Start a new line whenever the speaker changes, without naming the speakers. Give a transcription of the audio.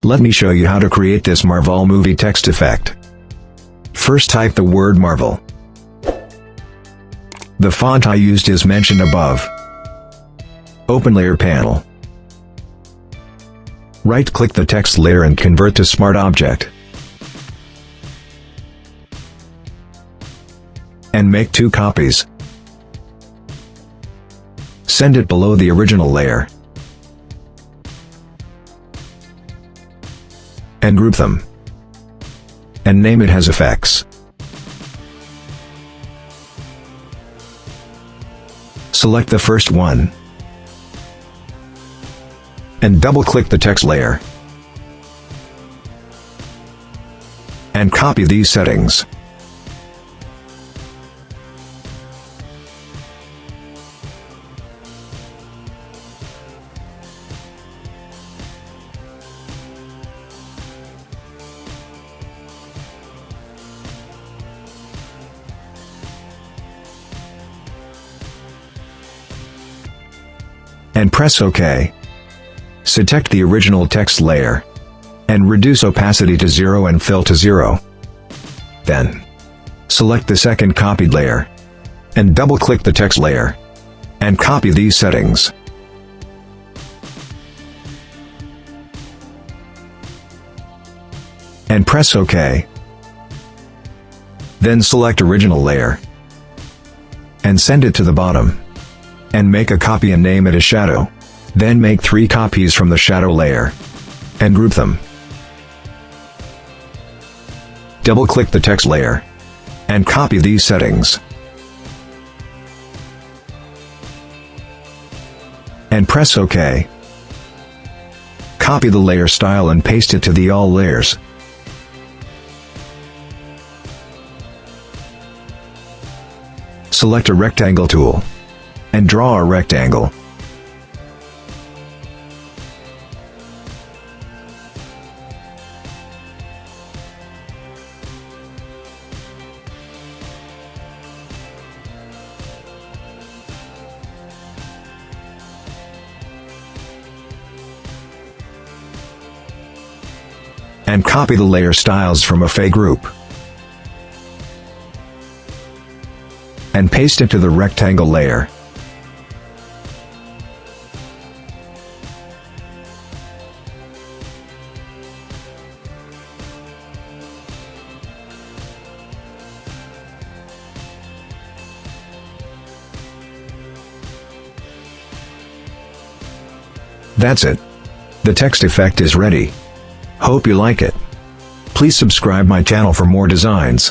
Let me show you how to create this Marvel movie text effect. First type the word Marvel. The font I used is mentioned above. Open Layer panel. Right-click the text layer and convert to Smart Object. And make 2 copies. Send it below the original layer. And group them. And name it as effects. Select the first one. And double-click the text layer. And copy these settings. And press OK. Select the original text layer. And reduce opacity to 0 and fill to 0. Then, select the second copied layer. And double-click the text layer. And copy these settings. And press OK. Then select original layer. And send it to the bottom. And make a copy and name it as shadow. Then make 3 copies from the shadow layer. And group them. Double-click the text layer. And copy these settings. And press OK. Copy the layer style and paste it to the all layers. Select a rectangle tool. And draw a rectangle. And copy the layer styles from a Fay group. And paste it to the rectangle layer. That's it. The text effect is ready. Hope you like it. Please subscribe my channel for more designs.